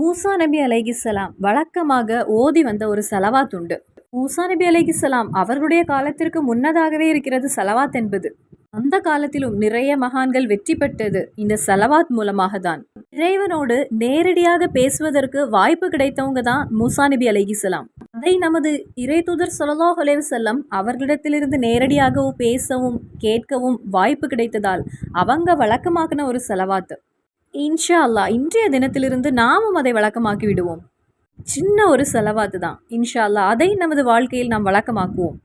மூசா நபி அலைஹிஸ்ஸலாம் வழக்கமாக ஓதி வந்த ஒரு சலவாத் உண்டு. மூசா நபி அலைஹிஸ்ஸலாம் அவர்களுடைய காலத்திற்கு முன்னதாகவே இருக்கிறது சலவாத் என்பது. அந்த காலத்திலும் நிறைய மகான்கள் வெற்றி பெற்றது இந்த சலவாத் மூலமாக தான். இறைவனோடு நேரடியாக பேசுவதற்கு வாய்ப்பு கிடைத்தவங்க தான் மூசா நபி அலைஹிஸ்ஸலாம். அதை நமது இறை தூதர் ஸல்லல்லாஹு அலைஹி வஸல்லம் அவர்களிடத்திலிருந்து நேரடியாகவும் பேசவும் கேட்கவும் வாய்ப்பு கிடைத்ததால் அவங்க வழக்கமாக்கின ஒரு சலவாத்து. இன்ஷா அல்லாஹ் இன்றைய தினத்திலிருந்து நாமும் அதை வழக்கமாக்கி விடுவோம். சின்ன ஒரு செலவாத்து தான். இன்ஷா அல்லாஹ் அதை நமது வாழ்க்கையில் நாம் வழக்கமாக்குவோம்.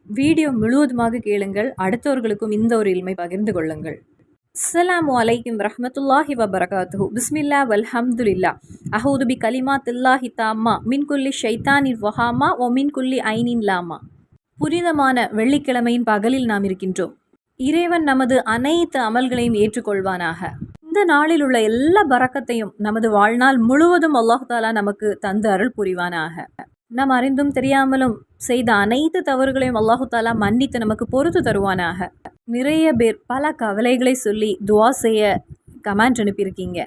வீடியோ முழுவதுமாக கேளுங்கள். அடுத்தவர்களுக்கும் இந்த ஒரு இல்மை பகிர்ந்து கொள்ளுங்கள். அஸ்ஸலாமு அலைக்கும் வரஹ்மத்துல்லாஹி வபரகாத்துஹு. பிஸ்மில்லா வல்ஹம்துலில்லா. அஹூது பி கலிமாத்தில்லாஹி தாம்மா மின் குல்லி ஷைத்தானின் வஹாமா ஒ மின் குல்லி ஐனின் லாமா. புனிதமான வெள்ளிக்கிழமையின் பகலில் நாம் இருக்கின்றோம். இறைவன் நமது அனைத்து அமல்களையும் ஏற்றுக்கொள்வானாக. இந்த நாளில் உள்ள எல்லா பரக்கத்தையும் நமது வாழ்நாள் முழுவதும் அல்லாஹ் தாலா நமக்கு தந்து அருள் புரிவானாக. நாம் அறிந்தும் தெரியாமலும் செய்த அனைத்து தவறுகளையும் அல்லாஹு தாலா மன்னித்து நமக்கு பொறுத்து தருவானாக. நிறைய பேர் பல கவலைகளை சொல்லி துவா செய்ய கமெண்ட் அனுப்பியிருக்கீங்க.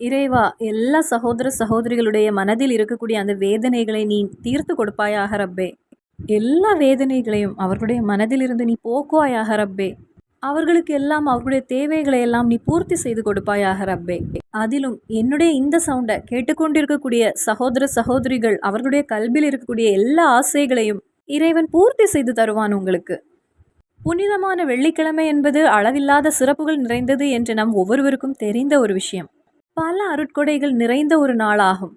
இறைவா, எல்லா சகோதர சகோதரிகளுடைய மனதில் இருக்கக்கூடிய அந்த வேதனைகளை நீ தீர்த்து கொடுப்பாயாக ரப்பே. எல்லா வேதனைகளையும் அவர்களுடைய மனதிலிருந்து நீ போக்குவாயாக ரப்பே. அவர்களுக்கு எல்லாம் அவர்களுடைய தேவைகளை எல்லாம் நீ பூர்த்தி செய்து கொடுப்பாயாக ரப்பே. அதிலும் என்னுடைய இந்த சவுண்டை கேட்டுக்கொண்டிருக்கக்கூடிய சகோதர சகோதரிகள் அவர்களுடைய கல்வியில் இருக்கக்கூடிய எல்லா ஆசைகளையும் இறைவன் பூர்த்தி செய்து தருவான் உங்களுக்கு. புனிதமான வெள்ளிக்கிழமை என்பது அளவில்லாத சிறப்புகள் நிறைந்தது என்று நம் ஒவ்வொருவருக்கும் தெரிந்த ஒரு விஷயம். பல அருட்கொடைகள் நிறைந்த ஒரு நாளாகும்.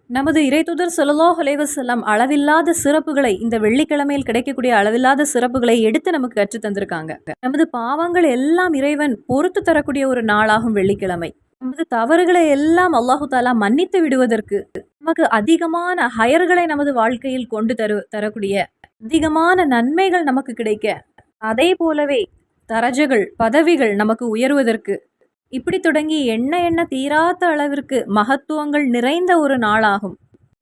நமது இறைத்தூதர் ஸல்லல்லாஹு அலைஹி வஸல்லம் அளவில்லாத சிறப்புகளை, இந்த வெள்ளிக்கிழமையில் கிடைக்கக்கூடிய அளவில்லாத சிறப்புகளை எடுத்து நமக்கு கற்று தந்திருக்காங்க. நமது பாவங்கள் எல்லாம் இறைவன் பொறுத்து தரக்கூடிய ஒரு நாளாகும் வெள்ளிக்கிழமை. நமது தவறுகளை எல்லாம் அல்லாஹு தாலா மன்னித்து விடுவதற்கு, நமக்கு அதிகமான ஹயர்களை நமது வாழ்க்கையில் கொண்டு தரக்கூடிய அதிகமான நன்மைகள் நமக்கு கிடைக்க, அதே போலவே தரஜகள் பதவிகள் நமக்கு உயர்வதற்கு, இப்படி தொடங்கி எண்ண தீராத அளவிற்கு மகத்துவங்கள் நிறைந்த ஒரு நாளாகும்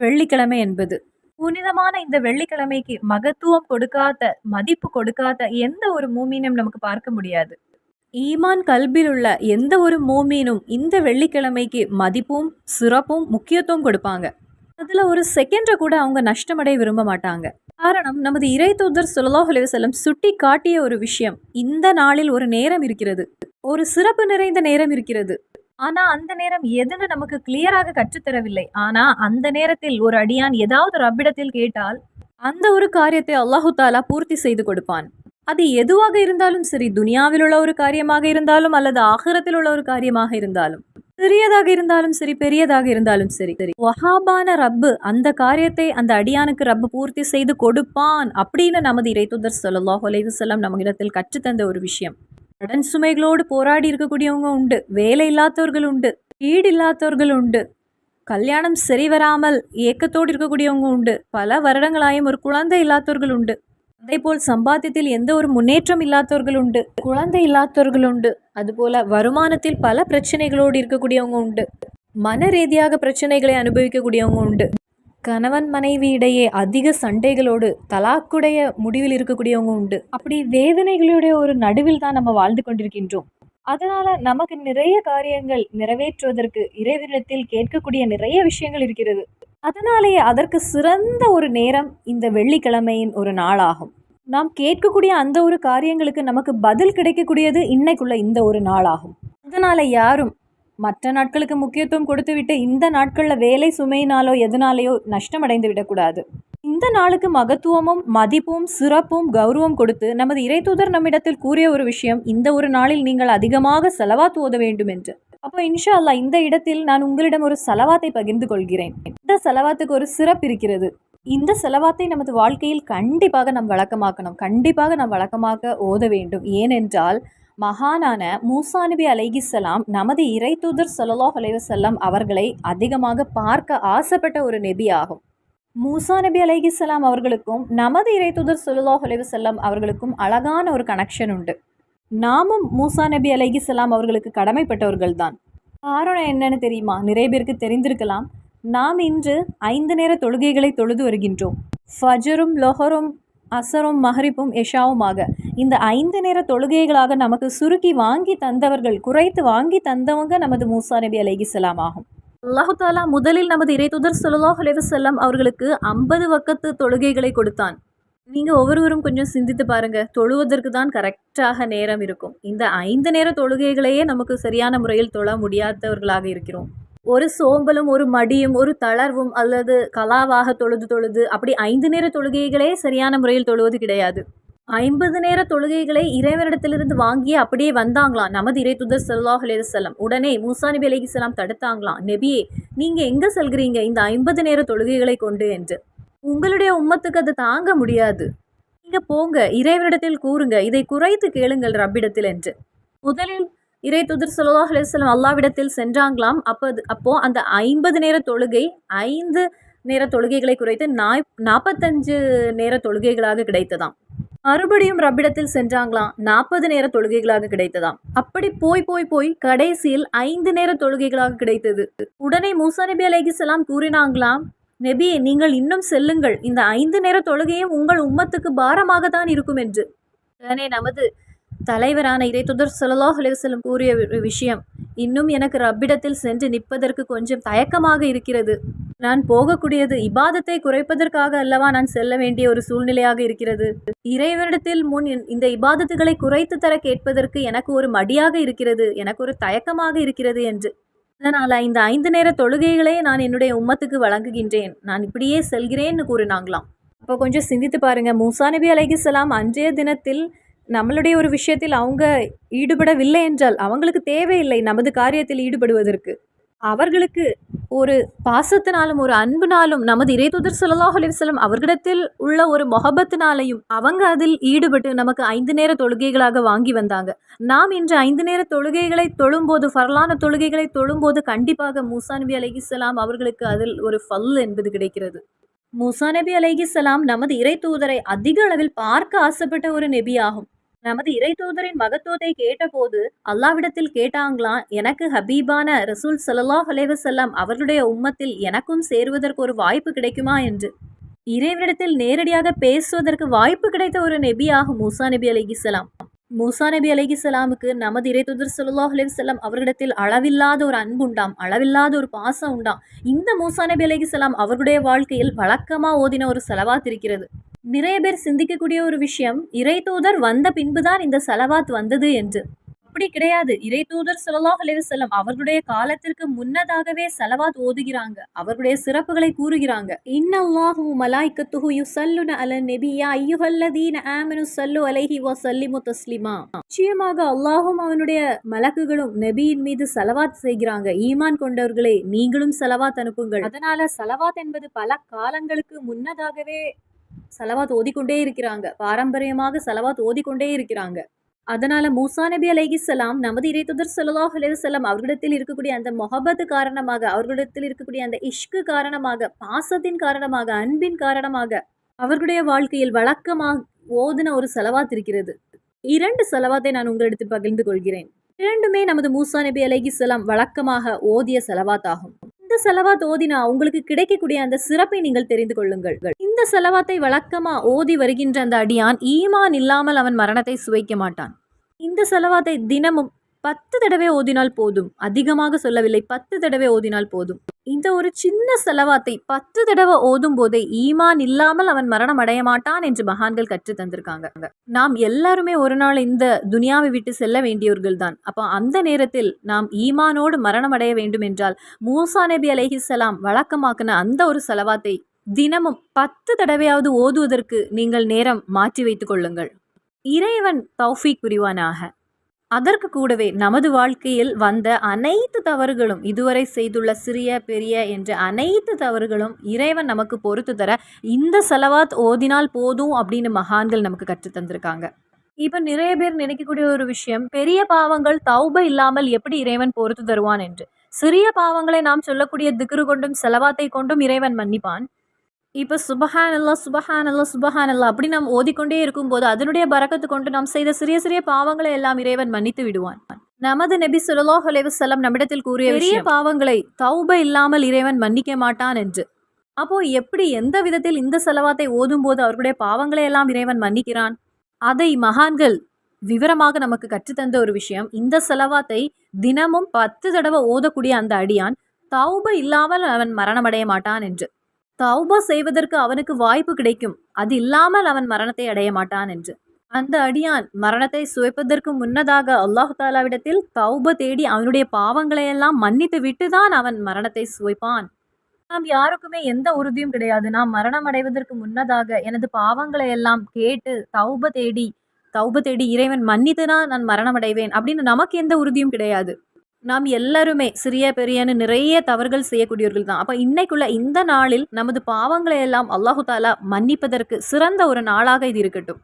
வெள்ளிக்கிழமை என்பது. புனிதமான இந்த வெள்ளிக்கிழமைக்கு மகத்துவம் கொடுக்காத, மதிப்பு கொடுக்காத எந்த ஒரு மூமீனும் நமக்கு பார்க்க முடியாது. ஈமான் கல்பில் உள்ள எந்த ஒரு மூமீனும் இந்த வெள்ளிக்கிழமைக்கு மதிப்பும் சிறப்பும் முக்கியத்துவம் கொடுப்பாங்க. அதுல ஒரு செகண்டை கூட அவங்க நஷ்டமடைய விரும்ப மாட்டாங்க. காரணம், நமது இறை தூதர் ஸல்லல்லாஹு அலைஹி வஸல்லம் சுட்டி காட்டிய ஒரு விஷயம். இந்த நாளில் ஒரு நேரம் இருக்கிறது, ஒரு சிறப்பு நிறைந்த நேரம் இருக்கிறது. ஆனா அந்த நேரம் எதுன்னு நமக்கு கிளியராக கற்றுத்தரவில்லை. ஆனா அந்த நேரத்தில் ஒரு அடியான் ஏதாவது ரப்பிடத்தில் கேட்டால் அந்த ஒரு காரியத்தை அல்லாஹு தாலா பூர்த்தி செய்து கொடுப்பான். அது எதுவாக இருந்தாலும் சரி, துனியாவில் உள்ள ஒரு காரியமாக இருந்தாலும் அல்லது ஆகிரத்தில் உள்ள ஒரு காரியமாக இருந்தாலும், சிறியதாக இருந்தாலும் சரி, பெரியதாக இருந்தாலும் சரி, வஹாபான ரப்பு அந்த காரியத்தை அந்த அடியானுக்கு ரப்பு பூர்த்தி செய்து கொடுப்பான் அப்படின்னு நமது இறைத்தூதர் ஸல்லல்லாஹு அலைஹி வஸல்லம் நம்ம இடத்தில் கற்றுத்தந்த ஒரு விஷயம். கடன் சுமைகளோடு போராடி இருக்கக்கூடியவங்க உண்டு, வேலை இல்லாதவர்கள் உண்டு, வீடு இல்லாதவர்கள் உண்டு, கல்யாணம் சரி வராமல் ஏக்கத்தோடு இருக்கக்கூடியவங்க உண்டு, பல வருடங்களாயும் ஒரு குழந்தை இல்லாதவர்கள் உண்டு, அதே போல் சம்பாத்தியத்தில் எந்த ஒரு முன்னேற்றம் இல்லாதவர்கள் உண்டு, குழந்தை இல்லாதவர்கள் உண்டு, அதுபோல வருமானத்தில் பல பிரச்சனைகளோடு இருக்கக்கூடியவங்க உண்டு, மன ரீதியாக பிரச்சனைகளை அனுபவிக்கக்கூடியவங்க உண்டு, கணவன் மனைவி இடையே அதிக சண்டைகளோடு தலாக்குடைய முடிவில் இருக்கக்கூடியவங்க உண்டு. அப்படி வேதனைகளுடைய ஒரு நடுவில் தான் நம்ம வாழ்ந்து கொண்டிருக்கின்றோம். அதனால நமக்கு நிறைய காரியங்கள் நிறைவேற்றுவதற்கு இறைவனிடத்தில் கேட்கக்கூடிய நிறைய விஷயங்கள் இருக்கிறது. அதனாலேயே அதற்கு சிறந்த ஒரு நேரம் இந்த வெள்ளிக்கிழமையின் ஒரு நாளாகும். நாம் கேட்கக்கூடிய அந்த ஒரு காரியங்களுக்கு நமக்கு பதில் கிடைக்கக்கூடியது இன்னைக்குள்ள இந்த ஒரு நாளாகும். அதனால யாரும் மற்ற நாட்களுக்கு முக்கியத்துவம் கொடுத்து விட்டு இந்த நாட்களில் வேலை சுமையினாலோ எதனாலேயோ நஷ்டமடைந்து விடக்கூடாது. இந்த நாளுக்கு மகத்துவமும் மதிப்பும் சிறப்பும் கௌரவம் கொடுத்து நமது இறைத்தூதர் நம்மிடத்தில் கூறிய ஒரு விஷயம், இந்த ஒரு நாளில் நீங்கள் அதிகமாக சலவாத் ஓத வேண்டும் என்று. அப்போ இன்ஷா அல்லாஹ் இந்த இடத்தில் நான் உங்களிடம் ஒரு சலவாத்தை பகிர்ந்து கொள்கிறேன். இந்த சலவாத்துக்கு ஒரு சிறப்பு இருக்கிறது. இந்த செலவாத்தை நமது வாழ்க்கையில் கண்டிப்பாக நாம் வழக்கமாக்கணும், கண்டிப்பாக நாம் வழக்கமாக்க ஓத வேண்டும். ஏனென்றால் மகானான மூசா நபி அலைஹிஸ்ஸலாம் நமது இறை தூதர் ஸல்லல்லாஹு அலைஹி வஸல்லம் அவர்களை அதிகமாக பார்க்க ஆசைப்பட்ட ஒரு நபி ஆகும். மூசா நபி அலைஹிஸ்ஸலாம் அவர்களுக்கும் நமது இறை தூதர் ஸல்லல்லாஹு அலைஹி வஸல்லம் அவர்களுக்கும் அழகான ஒரு கனெக்ஷன் உண்டு. நாமும் மூசா நபி அலைஹிஸ்ஸலாம் அவர்களுக்கு கடமைப்பட்டவர்கள் தான். காரணம் என்னன்னு தெரியுமா? நிறைய பேருக்கு தெரிந்திருக்கலாம். நாம் இன்று 5 நேர தொழுகைகளை தொழுது வருகின்றோம். ஃபஜரும் லொஹரும் அசரும் மஹரிப்பும் எஷாவுமாக இந்த 5 நேர தொழுகைகளாக நமக்கு சுருக்கி வாங்கி தந்தவர்கள், குறைத்து வாங்கி தந்தவங்க நமது மூசா நபி அலைஹிஸ்ஸலாம் ஆகும். அல்லாஹு தாலா முதலில் நமது இறைத்தூதர் ஸல்லல்லாஹு அலைஹி வஸல்லம் அவர்களுக்கு 50 வக்கத்து தொழுகைகளை கொடுத்தான். நீங்க ஒவ்வொருவரும் கொஞ்சம் சிந்தித்து பாருங்க. தொழுவதற்கு தான் கரெக்டாக நேரம் இருக்கும். இந்த 5 நேர தொழுகைகளையே நமக்கு சரியான முறையில் தொழ முடியாதவர்களாக இருக்கிறோம். ஒரு சோம்பலும், ஒரு மடியும், ஒரு தளர்வும் அல்லது கலாவாக தொழுது அப்படி 5 நேர தொழுகைகளே சரியான முறையில் தொழுவது கிடையாது. 50 நேர தொழுகைகளை இறைவனிடத்திலிருந்து வாங்கி அப்படியே வந்தாங்களாம் நமது இறைத்தூதர் ஸல்லல்லாஹு அலைஹி வஸல்லம். உடனே மூசா நபி அலைஹிஸ்ஸலாம் தடுத்தாங்களாம், நபியே நீங்க எங்க செல்கிறீங்க இந்த 50 நேர தொழுகைகளை கொண்டு என்று. உங்களுடைய உம்மத்துக்கு அது தாங்க முடியாது. நீங்க போங்க, இறைவனிடத்தில் கூறுங்க, இதை குறைத்து கேளுங்கள் ரப்பிடத்தில் என்று. முதலில் இறைத்தூதர் ஸல்லல்லாஹு அலைஹி வஸல்லம் அல்லாஹ்விடத்தில் சென்றாங்களாம். அப்போ அந்த 50 நேர தொழுகை 5 நேர தொழுகைகளை குறைத்து 45 நேர தொழுகைகளாக கிடைத்ததாம். மறுபடியும் ரப்பிடத்தில் சென்றாங்களாம், 40 நேர தொழுகைகளாக கிடைத்ததாம். அப்படி போய் கடைசியில் 5 நேர தொழுகைகளாக கிடைத்தது. உடனே மூசா நபி அலைஹிஸ்ஸலாம் கூறினாங்களாம், நபியே நீங்கள் இன்னும் செல்லுங்கள், இந்த 5 நேர தொழுகையும் உங்கள் உம்மத்துக்கு பாரமாக தான் இருக்கும் என்று. உடனே நமது தலைவரான இறைத்தூதர் ஸல்லல்லாஹு அலைஹி வஸல்லம் கூறிய விஷயம், இன்னும் எனக்கு ரப்பிடத்தில் சென்று நிற்பதற்கு கொஞ்சம் தயக்கமாக இருக்கிறது. நான் போகக்கூடியது இபாதத்தை குறைப்பதற்காக அல்லவா நான் செல்ல வேண்டிய ஒரு சூழ்நிலையாக இருக்கிறது. இறைவனிடத்தில் முன் இந்த இபாதத்துகளை குறைத்து தர கேட்பதற்கு எனக்கு ஒரு மடியாக இருக்கிறது, எனக்கு ஒரு தயக்கமாக இருக்கிறது என்று. அதனால் இந்த 5 நேர தொழுகைகளே நான் என்னுடைய உம்மத்துக்கு வழங்குகின்றேன், நான் இப்படியே செல்கிறேன்னு கூறினாங்களாம். அப்போ கொஞ்சம் சிந்தித்து பாருங்க, மூசா நபி அலைஹிஸ்ஸலாம் அன்றைய தினத்தில் நம்மளுடைய ஒரு விஷயத்தில் அவங்க ஈடுபடவில்லை என்றால் அவங்களுக்கு தேவையில்லை நமது காரியத்தில் ஈடுபடுவதற்கு. அவர்களுக்கு ஒரு பாசத்தினாலும் ஒரு அன்புனாலும் நமது இறைத்தூதர் ஸல்லல்லாஹு அலைஹி வஸல்லம் அவர்களிடத்தில் உள்ள ஒரு மொஹபத்தினாலையும் அவங்க அதில் ஈடுபட்டு நமக்கு 5 நேர தொழுகைகளாக வாங்கி வந்தாங்க. நாம் இன்று 5 நேர தொழுகைகளை தொழும்போது, ஃபர்லான தொழுகைகளை தொழும்போது கண்டிப்பாக மூசா நபி அலைஹிஸ்ஸலாம் அவர்களுக்கு அதில் ஒரு ஃபல் என்பது கிடைக்கிறது. மூசா நபி அலைஹிஸ்ஸலாம் நமது இறைத்தூதரை அதிக அளவில் பார்க்க ஆசைப்பட்ட ஒரு நபி ஆகும். நமது இறைத்தூதரின் மகத்துவத்தை கேட்டபோது அல்லாஹ்விடத்தில் கேட்டாங்களாம், எனக்கு ஹபீபான ரசூல் ஸல்லல்லாஹு அலைஹி வஸல்லம் அவர்களுடைய உம்மத்தில் எனக்கும் சேருவதற்கு ஒரு வாய்ப்பு கிடைக்குமா என்று. இறைவனிடத்தில் நேரடியாக பேசுவதற்கு வாய்ப்பு கிடைத்த ஒரு நபியாகும் மூசா நபி அலைஹிஸ்ஸலாம். மூசா நபி அலைஹிஸ்ஸலாமுக்கு நமது இறைத்தூதர் ஸல்லல்லாஹு அலைஹி வஸல்லம் அவர்களிடத்தில் அளவில்லாத ஒரு அன்பு உண்டாம், அளவில்லாத ஒரு பாசம் உண்டாம். இந்த மூசா நபி அலைஹிஸ்ஸலாம் அவர்களுடைய வாழ்க்கையில் வழக்கமா ஓதின ஒரு ஸலவாத் இருக்கிறது. நிறைய பேர் சிந்திக்கக்கூடிய ஒரு விஷயம், இறைத்தூதர் வந்த பின்புதான் இந்த ஸலவாத் வந்தது என்று. அப்படி கிடையாது. இறைத்தூதர் ஸல்லல்லாஹு அலைஹி வஸல்லம் அவர்களுடைய காலத்திற்கு முன்னதாகவே ஸலவாத் ஓதுகிறாங்க, அவர்களுடைய சிறப்புகளை கூறுகிறாங்க. இன்னல்லாஹு மலாயிகத்துஹு யுஸல்லுன அலன் நபி யா அய்யுஹல்லதீன ஆமனு ஸல்லு அலைஹி வஸல்லிமு தஸ்லீமா. நிச்சயமாக அல்லாஹும் அவனுடைய மலக்குகளும் நபியின் மீது ஸலவாத் செய்கிறாங்க. ஈமான் கொண்டவர்களே நீங்களும் ஸலவாத் அனுப்புங்கள். அதனால ஸலவாத் என்பது பல காலங்களுக்கு முன்னதாகவே ஸலவாத் ஓதிக்கொண்டே இருக்கிறாங்க, பாரம்பரியமாக ஸலவாத் ஓதிக்கொண்டே இருக்கிறாங்க. அதனால மூசா நபி அலைஹிஸ்ஸலாம் நமது இறைத்தூதர் ஸல்லல்லாஹு அலைஹி வஸல்லம் அவர்களிடத்தில் இருக்கக்கூடிய அந்த மொஹபத் காரணமாக, அவர்களிடத்தில் இருக்கக்கூடிய அந்த இஷ்கு காரணமாக, பாசத்தின் காரணமாக, அன்பின் காரணமாக அவர்களுடைய வாழ்க்கையில் வழக்கமாக ஓதுன ஒரு ஸலவாத் இருக்கிறது. 2 ஸலவாத்தை நான் உங்களிடத்தில் பகிர்ந்து கொள்கிறேன். 2மே நமது மூசா நபி அலைஹிஸ்ஸலாம் வழக்கமாக ஓதிய ஸலவாத் ஆகும். இந்த ஸலவாத் ஓதினா உங்களுக்கு கிடைக்கக்கூடிய அந்த சிறப்பை நீங்கள் தெரிந்து கொள்ளுங்கள். இந்த ஸலவாத்தை வழக்கமா ஓதி வருகின்ற அந்த அடியான் ஈமான் இல்லாமல் அவன் மரணத்தை சுவைக்க மாட்டான். இந்த ஸலவாத்தை தினமும் 10 தடவை ஓதினால் போதும், அதிகமாக சொல்லவில்லை, 10 தடவை ஓதினால் போதும். இந்த ஒரு சின்ன ஸலவாத்தை 10 தடவை ஓதும் போதே ஈமான் இல்லாமல் அவன் மரணம் அடைய மாட்டான் என்று மகான்கள் கற்று தந்திருக்காங்க. நாம் எல்லாருமே ஒரு நாள் இந்த துனியாவை விட்டு செல்ல வேண்டியவர்கள் தான். அப்போ அந்த நேரத்தில் நாம் ஈமானோடு மரணம் அடைய வேண்டும் என்றால் மூசா நபி அலைஹிஸ்ஸலாம் வழக்கமாக்கின அந்த ஒரு ஸலவாத்தை தினமும் 10 தடவையாவது ஓதுவதற்கு நீங்கள் நேரம் மாற்றி வைத்துக் கொள்ளுங்கள். இறைவன் தௌஃபீக் புரிவானாக. அதற்கு கூடவே நமது வாழ்க்கையில் வந்த அனைத்து தவறுகளும், இதுவரை செய்துள்ள சிறிய பெரிய என்ற அனைத்து தவறுகளும் இறைவன் நமக்கு பொறுத்து தர இந்த ஸலவாத் ஓதினால் போதும் அப்படின்னு மகான்கள் நமக்கு கற்று தந்திருக்காங்க. இப்போ நிறைய பேர் நினைக்கக்கூடிய ஒரு விஷயம், பெரிய பாவங்கள் தௌபா இல்லாமல் எப்படி இறைவன் பொறுத்து தருவான் என்று. சிறிய பாவங்களை நாம் சொல்லக்கூடிய திக்ரு கொண்டும் ஸலவாத்தை கொண்டும் இறைவன் மன்னிப்பான். இப்போ சுபஹானல்லாஹ் சுபஹானல்லாஹ் சுபஹானல்லாஹ் அப்படி நாம் ஓதிக்கொண்டே இருக்கும்போது அதனுடைய பரக்கத்து கொண்டு நாம் செய்த சிறிய சிறிய பாவங்களை எல்லாம் இறைவன் மன்னித்து விடுவான். நமது நபி ஸல்லல்லாஹு அலைஹி வஸல்லம் நம்மிடத்தில் கூறிய பெரிய பாவங்களை தௌபா இல்லாமல் இறைவன் மன்னிக்க மாட்டான் என்று. அப்போ எப்படி, எந்த விதத்தில் இந்த ஸலவாத்தை ஓதும்போது அவர்களுடைய பாவங்களை எல்லாம் இறைவன் மன்னிக்கிறான்? அதை மகான்கள் விவரமாக நமக்கு கற்றுத்தந்த ஒரு விஷயம். இந்த ஸலவாத்தை தினமும் 10 தடவை ஓதக்கூடிய அந்த அடியான் தௌபா இல்லாமல் அவன் மரணமடைய மாட்டான் என்று. தௌபா செய்வதற்கு அவனுக்கு வாய்ப்பு கிடைக்கும், அது இல்லாமல் அவன் மரணத்தை அடைய மாட்டான் என்று. அந்த அடியான் மரணத்தை சுவைப்பதற்கு முன்னதாக அல்லாஹு தாலாவிடத்தில் தௌபா தேடி அவனுடைய பாவங்களையெல்லாம் மன்னித்து விட்டுதான் அவன் மரணத்தை சுவைப்பான். நாம் யாருக்குமே எந்த உறுதியும் கிடையாது. நாம் மரணம் அடைவதற்கு முன்னதாக எனது பாவங்களை எல்லாம் கேட்டு தௌப தேடி இறைவன் மன்னித்துதான் நான் மரணம் அடைவேன் அப்படின்னு நமக்கு எந்த உறுதியும் கிடையாது. நாம் எல்லாருமே சிறிய பெரியன்னு நிறைய தவறுகள் செய்யக்கூடியவர்கள் தான். அப்ப இன்னைக்குள்ள இந்த நாளில் நமது பாவங்களை எல்லாம் அல்லாஹு தாலா மன்னிப்பதற்கு சிறந்த ஒரு நாளாக இது இருக்கட்டும்.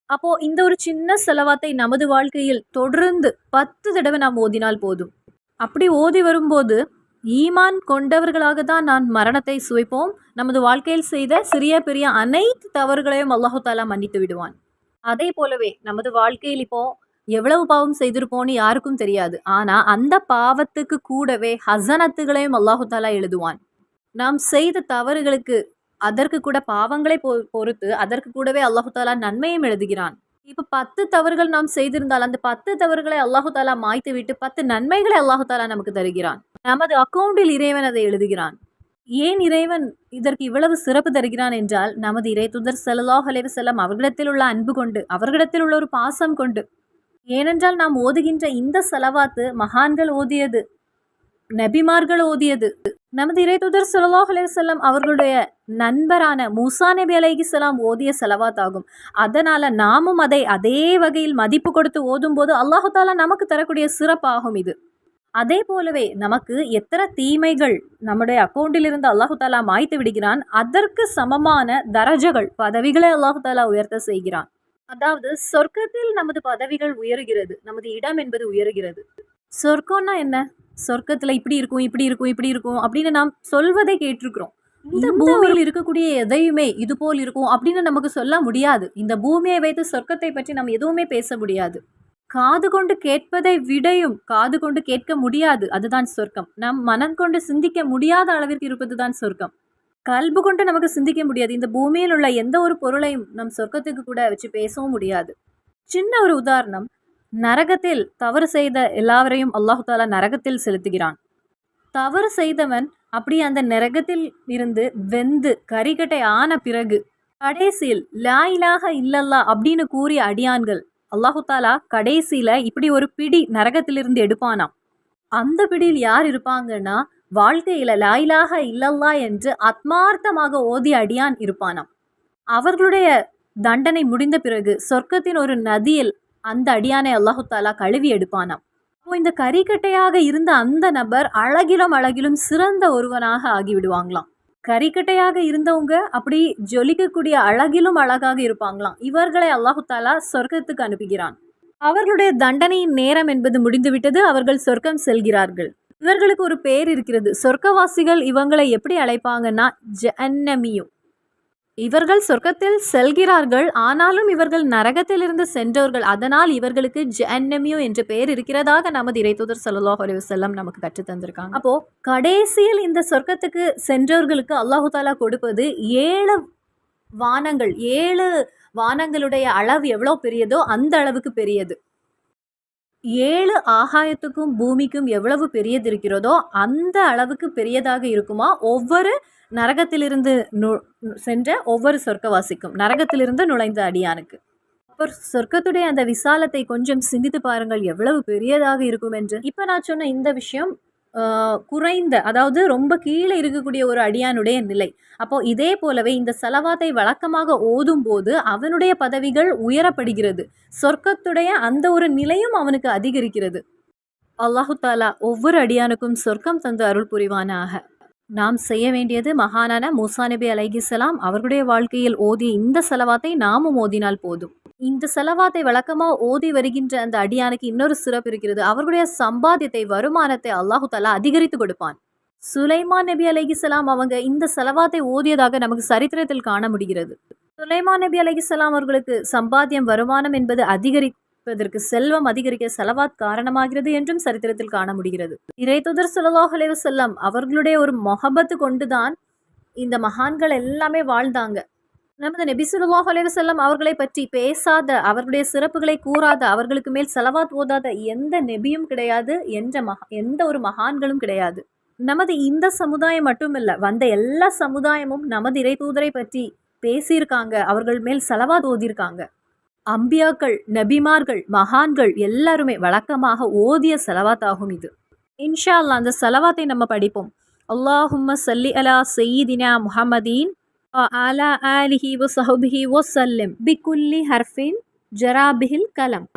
அப்போ இந்த ஒரு சின்ன செலவாத்தை நமது வாழ்க்கையில் தொடர்ந்து 10 தடவை நாம் ஓதினால் போதும். அப்படி ஓதி வரும்போது ஈமான் கொண்டவர்களாக தான் நான் மரணத்தை சுவைப்போம். நமது வாழ்க்கையில் செய்த சிறிய பெரிய அனைத்து தவறுகளையும் அல்லாஹு தாலா மன்னித்து விடுவான். அதே போலவே நமது வாழ்க்கையில் இப்போ எவ்வளவு பாவம் செய்திருப்போம்னு யாருக்கும் தெரியாது. ஆனா அந்த பாவத்துக்கு கூடவே ஹசனத்துகளையும் அல்லாஹு தாலா எழுதுவான். நாம் செய்த தவறுகளுக்கு அதற்கு கூட பாவங்களை பொறுத்து அதற்கு கூடவே அல்லாஹு தாலா நன்மையும் எழுதுகிறான். இப்ப 10 தவறுகள் நாம் செய்திருந்தால் அந்த 10 தவறுகளை அல்லாஹு தாலா மாய்த்து விட்டு 10 நன்மைகளை அல்லாஹு தாலா நமக்கு தருகிறான். நமது அக்கௌண்டில் இறைவன் அதை எழுதுகிறான். ஏன் இறைவன் இதற்கு இவ்வளவு சிறப்பு தருகிறான் என்றால், நமது இறை தூதர் ஸல்லல்லாஹு அலைஹி வஸல்லம் அவர்களிடத்தில் உள்ள அன்பு கொண்டு, அவர்களிடத்தில் உள்ள ஒரு பாசம் கொண்டு. ஏனென்றால் நாம் ஓதுகின்ற இந்த ஸலவாத்து மகான்கள் ஓதியது, நபிமார்கள் ஓதியது. நமது இறை தூதர் ஸல்லல்லாஹு அலைஹி வஸல்லம் அவர்களுடைய நண்பரான மூசா நபி அலைஹிஸ்ஸலாம் ஓதிய ஸலவாத் ஆகும். அதனால நாமும் அதை அதே வகையில் மதிப்பு கொடுத்து ஓதும் போது அல்லாஹு தாலா நமக்கு தரக்கூடிய சிறப்பாகும் இது. அதே போலவே நமக்கு எத்தனை தீமைகள் நம்முடைய அக்கௌண்டில் இருந்து அல்லாஹு தாலா மாய்த்து விடுகிறான், அதற்கு சமமான தரஜகள் பதவிகளை அல்லாஹு தாலா உயர்த்த செய்கிறான். அதாவது சொர்க்கத்தில் நமது பதவிகள் உயருகிறது, நமது இடம் என்பது உயருகிறது. சொர்க்கம்னா என்ன? சொர்க்கத்துல இப்படி இருக்கும் இப்படி இருக்கும் இப்படி இருக்கும் அப்படின்னு நாம் சொல்வதை கேட்டிருக்கிறோம். இந்த பூமியில் இருக்கக்கூடிய எதையுமே இது போல் இருக்கும் அப்படின்னு நமக்கு சொல்ல முடியாது. இந்த பூமியை வைத்து சொர்க்கத்தை பற்றி நாம் எதுவுமே பேச முடியாது. காது கொண்டு கேட்பதை விடையும் காது கொண்டு கேட்க முடியாது, அதுதான் சொர்க்கம். நம் மனம் கொண்டு சிந்திக்க முடியாத அளவிற்கு இருப்பதுதான் சொர்க்கம். கல்பு கொண்டு நமக்கு சிந்திக்க முடியாது. இந்த பூமியில் உள்ள எந்த ஒரு பொருளையும் நம் சொர்க்கத்துக்கு கூட வச்சு பேசவும் முடியாது. சின்ன ஒரு உதாரணம், நரகத்தில் தவறு செய்த எல்லாவரையும் அல்லாஹு தாலா நரகத்தில் செலுத்துகிறான். தவறு செய்தவன் அப்படி அந்த நரகத்தில் இருந்து வெந்து கரிகட்டை ஆன பிறகு கடைசியில் லா இலாஹ இல்லல்லா அப்படின்னு கூறிய அடியான்கள் அல்லாஹு தாலா கடைசியில இப்படி ஒரு பிடி நரகத்திலிருந்து எடுப்பானாம். அந்த பிடியில் யார் இருப்பாங்கன்னா, வாழ்க்கையில லா இலாஹ இல்லல்லா என்று ஆத்மார்த்தமாக ஓதிய அடியான் இருப்பானாம். அவர்களுடைய தண்டனை முடிந்த பிறகு சொர்க்கத்தின் ஒரு நதியில் அந்த அடியானை அல்லாஹு தாலா கழுவி எடுப்பானாம். அப்போ இந்த கரிக்கட்டையாக இருந்த அந்த நபர் அழகிலும் சிறந்த ஒருவனாக ஆகிவிடுவாங்களாம். கரிக்கட்டையாக இருந்தவங்க அப்படி ஜொலிக்கக்கூடிய அழகிலும் அழகாக இருப்பாங்களாம். இவர்களை அல்லாஹு தாலா சொர்க்கத்துக்கு அனுப்புகிறான். அவர்களுடைய தண்டனையின் நேரம் என்பது முடிந்துவிட்டது, அவர்கள் சொர்க்கம் செல்கிறார்கள். இவர்களுக்கு ஒரு பேர் இருக்கிறது. சொர்க்கவாசிகள் இவங்களை எப்படி அழைப்பாங்கன்னா ஜன்னமியும். இவர்கள் சொர்க்கத்தில் செல்கிறார்கள், ஆனாலும் இவர்கள் நரகத்திலிருந்து சென்றவர்கள். அதனால் இவர்களுக்கு ஜன்னமியு என்ற பெயர் இருக்கிறதாக நமது இறைத்தூதர் ஸல்லல்லாஹு அலைஹி வஸல்லம் நமக்கு கற்று தந்திருக்காங்க. அப்போ கடைசியில் இந்த சொர்க்கத்துக்கு சென்றவர்களுக்கு அல்லாஹு தாலா கொடுப்பது 7 வானங்கள். 7 வானங்களுடைய அளவு எவ்வளோ பெரியதோ அந்த அளவுக்கு பெரியது. 7 ஆகாயத்துக்கும் பூமிக்கும் எவ்வளவு பெரியது இருக்கிறதோ அந்த அளவுக்கு பெரியதாக இருக்குமா ஒவ்வொரு நரகத்திலிருந்து சென்ற ஒவ்வொரு சொர்க்கவாசிக்கும், நரகத்திலிருந்து நுழைந்த அடியானுக்கு. அப்போ சொர்க்கத்துடைய அந்த விசாலத்தை கொஞ்சம் சிந்தித்து பாருங்கள், எவ்வளவு பெரியதாக இருக்கும் என்று. இப்போ நான் சொன்ன இந்த விஷயம் குறைந்த, அதாவது ரொம்ப கீழே இருக்கக்கூடிய ஒரு அடியானுடைய நிலை. அப்போ இதே போலவே இந்த ஸலவாத்தை வழக்கமாக ஓதும் போது அவனுடைய பதவிகள் உயரப்படுகிறது, சொர்க்கத்துடைய அந்த ஒரு நிலையும் அவனுக்கு அதிகரிக்கிறது. அல்லாஹு தாலா ஒவ்வொரு அடியானுக்கும் சொர்க்கம் தந்து அருள் புரிவானாக. நாம் செய்ய வேண்டியது மகானான மூசா நபி அலைஹிஸ்ஸலாம் அவர்களுடைய வாழ்க்கையில் ஓதிய இந்த ஸலவாத்தை நாமும் ஓதினால் போதும். இந்த ஸலவாத்தை வழக்கமாக ஓதி வருகின்ற அந்த அடியானுக்கு இன்னொரு சிறப்பு இருக்கிறது. அவர்களுடைய சம்பாத்தியத்தை, வருமானத்தை அல்லாஹு தாலா அதிகரித்து கொடுப்பான். சுலைமான் நபி அலைஹிஸ்ஸலாம் அவங்க இந்த ஸலவாத்தை ஓதியதாக நமக்கு சரித்திரத்தில் காண முடிகிறது. சுலைமான் நபி அலைஹிஸ்ஸலாம் அவர்களுக்கு சம்பாத்தியம், வருமானம் என்பது அதிகரிப்பதற்கு, செல்வம் அதிகரிக்க ஸலவாத் காரணமாகிறது என்றும் சரித்திரத்தில் காண முடிகிறது. இறைத்தூதர் ஸல்லல்லாஹு அலைஹி வஸல்லம் அவர்களுடைய ஒரு மொஹபத்து கொண்டுதான் இந்த மகான்கள் எல்லாமே வாழ்ந்தாங்க. நமது நபி ஸல்லல்லாஹு அலைஹி வஸல்லம் அவர்களை பற்றி பேசாத, அவர்களுடைய சிறப்புகளை கூறாத, அவர்களுக்கு மேல் ஸலவாத் ஓதாத எந்த நபியும் கிடையாது, எந்த ஒரு மகான்களும் கிடையாது. நமது இந்த சமுதாயம் மட்டுமில்ல, வந்த எல்லா சமுதாயமும் நமது இறை தூதரை பற்றி பேசியிருக்காங்க, அவர்கள் மேல் ஸலவாத் ஓதியிருக்காங்க. அம்பியாக்கள், நபிமார்கள், மகான்கள் எல்லாருமே வழக்கமாக ஓதிய ஸலவாத் ஆகும் இது. இன்ஷா அல்லாஹ் அந்த ஸலவாத்தை நம்ம படிப்போம். அல்லாஹும்ம ஸல்லி அலா சய்யிதினா முஹம்மதீன் வ அலா ஆலிஹி வ ஸஹ்பிஹி வஸல்லிம் பிகுல்லி ஹர்ஃபின் ஜரா பிஹில் கலம்.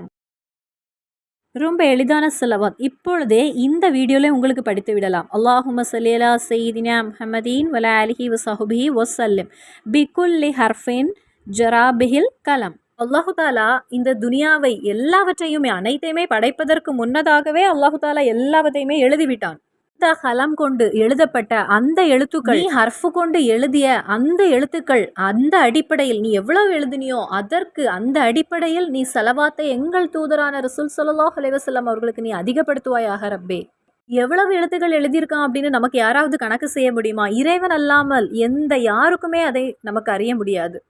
ரொம்ப எளிதான ஸலவாத். இப்பொழுதே இந்த வீடியோல உங்களுக்கு படித்து விடலாம். அல்லாஹும்ம ஸல்லி அலா சய்யிதினா முஹம்மதீன் வ அலா ஆலிஹி வ ஸஹ்பிஹி வஸல்லிம் பிகுல்லி ஹர்ஃபின் ஜரா பிஹில் கலம். அல்லாஹு தாலா இந்த துனியாவை எல்லாவற்றையுமே அனைத்தையுமே படைப்பதற்கு முன்னதாகவே அல்லாஹு தாலா எல்லாவற்றையுமே எழுதிவிட்டான். இந்த கலம் கொண்டு எழுதப்பட்ட அந்த எழுத்துக்கள், நீ ஹர்ஃபு கொண்டு எழுதிய அந்த எழுத்துக்கள், அந்த அடிப்படையில் நீ எவ்வளவு எழுதினியோ அதற்கு அந்த அடிப்படையில் நீ ஸலவாத்தை எங்கள் தூதரான ரசூல் ஸல்லல்லாஹு அலைஹி வஸல்லம் அவர்களுக்கு நீ அதிகப்படுத்துவாயாக ரப்பே. எவ்வளவு எழுத்துக்கள் எழுதியிருக்கான் அப்படின்னு நமக்கு யாராவது கணக்கு செய்ய முடியுமா? இறைவன் அல்லாமல் எந்த யாருக்குமே அதை நமக்கு அறிய முடியாது.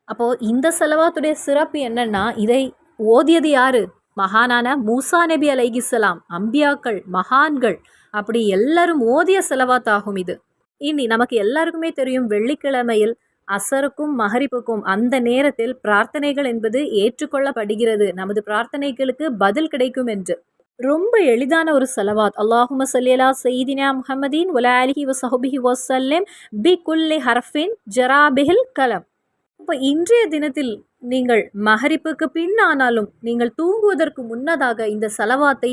அப்போ இந்த ஸலவாத்துடைய சிறப்பு என்னன்னா, இதை ஓதியது யாரு? மகானான மூசா நபி அலைஹிஸ்ஸலாம், அம்பியாக்கள், மகான்கள், அப்படி எல்லாரும் ஓதிய ஸலவாத் ஆகும் இது. இனி நமக்கு எல்லாருக்குமே தெரியும், வெள்ளிக்கிழமையில் அசருக்கும் மஹரிப்புக்கும் அந்த நேரத்தில் பிரார்த்தனைகள் என்பது ஏற்றுக்கொள்ளப்படுகிறது, நமது பிரார்த்தனைகளுக்கு பதில் கிடைக்கும் என்று. ரொம்ப எளிதான ஒரு ஸலவாத். அல்லாஹும்ம ஸல்லி அலா சய்யிதினா முஹம்மதீன் வ அலா ஆலிஹி வ ஸஹ்பிஹி வஸல்லிம் பிகுல்லி ஹர்ஃபின் ஜரா பிஹில் கலம். இப்போ இன்றைய தினத்தில் நீங்கள் மஹரிப்புக்கு பின்னானாலும் நீங்கள் தூங்குவதற்கு முன்னதாக இந்த ஸலவாத்தை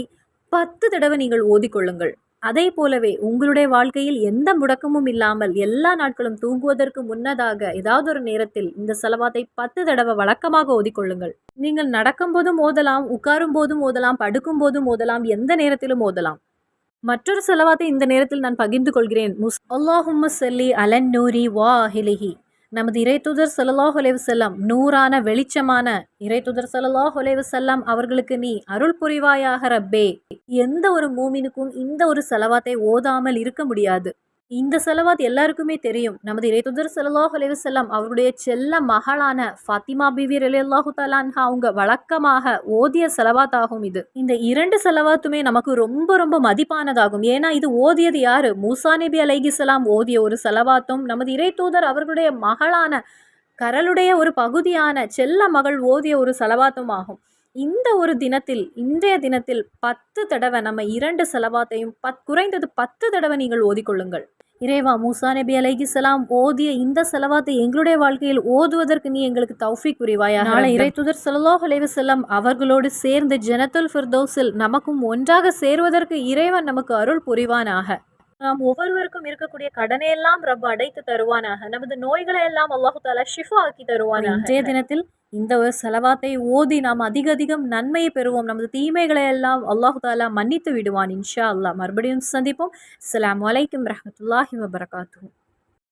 10 தடவை நீங்கள் ஓதிக்கொள்ளுங்கள். அதே போலவே உங்களுடைய வாழ்க்கையில் எந்த முடக்கமும் இல்லாமல் எல்லா நாட்களும் தூங்குவதற்கு முன்னதாக ஏதாவது ஒரு நேரத்தில் இந்த ஸலவாத்தை 10 தடவை வழக்கமாக ஓதிக்கொள்ளுங்கள். நீங்கள் நடக்கும்போதும் ஓதலாம், உட்காரும் போதும் ஓதலாம், படுக்கும் போதும் ஓதலாம், எந்த நேரத்திலும் ஓதலாம். மற்றொரு ஸலவாத்தை இந்த நேரத்தில் நான் பகிர்ந்து கொள்கிறேன். அல்லாஹும்ம ஸல்லி அலன் நூரி வாஹிலிஹி. நமது இறைத்தூதர் ஸல்லல்லாஹு அலைஹி வஸல்லம், நூறான வெளிச்சமான இறைத்தூதர் ஸல்லல்லாஹு அலைஹி வஸல்லம் அவர்களுக்கு நீ அருள் புரிவாயாக ரப்பே. எந்த ஒரு மூமினுக்கும் இந்த ஒரு ஸலவாத்தை ஓதாமல் இருக்க முடியாது. இந்த ஸலவாத் எல்லாருக்குமே தெரியும். நமது இறைத்தூதர் ஸல்லல்லாஹு அலைஹி வஸல்லம் அவருடைய செல்ல மகளான ஃபாத்திமா பிவி ரலியல்லாஹு தஆலா அன்ஹா அவங்க வழக்கமாக ஓதிய ஸலவாத் ஆகும் இது. இந்த 2 ஸலவாத்துமே நமக்கு ரொம்ப ரொம்ப மதிப்பானதாகும். ஏன்னா இது ஓதியது யாரு? மூசா நபி அலைஹிஸ்ஸலாம் ஓதிய ஒரு ஸலவாத்தும், நமது இறைத்தூதர் அவர்களுடைய மகளான கரளுடைய ஒரு பகுதியான செல்ல மகள் ஓதிய ஒரு ஸலவாத்தும் ஆகும். இந்த ஒரு தினத்தில், இன்றைய தினத்தில் 10 தடவை நம்ம 2 ஸலவாத்தையும் குறைந்தது 10 தடவை நீங்கள் ஓதிக்கொள்ளுங்கள். இறைவா, மூசா நபி அலைஹிஸ்ஸலாம் ஓதிய இந்த ஸலவாத்தை எங்களுடைய வாழ்க்கையில் ஓதுவதற்கு நீ எங்களுக்கு தௌஃபீக் புரிவாயாக. நாளை இறைத்தூதர் ஸல்லல்லாஹு அலைஹி வஸல்லம் அவர்களோடு சேர்ந்து ஜன்னத்துல் ஃபிர்தௌஸில் நமக்கும் ஒன்றாக சேருவதற்கு இறைவன் நமக்கு அருள் புரிவானாக. நாம் ஒவ்வொருவருக்கும் இருக்கக்கூடிய கடனையெல்லாம் ரப் அடைத்து தருவானாக. நமது நோய்களை எல்லாம் அல்லாஹு தாலா ஷிஃபா ஆக்கி தருவானாக. இன்றைய தினத்தில் இந்த ஒரு ஸலவாத்தை ஓதி நாம் அதிகம் நன்மையை பெறுவோம். நமது தீமைகளை எல்லாம் அல்லாஹு தாலா மன்னித்து விடுவான் இன்ஷா அல்லாஹ். மறுபடியும் சந்திப்போம். அஸ்ஸலாமு அலைக்கும் ரஹ்மத்துல்லாஹி வபரகாத்துஹு.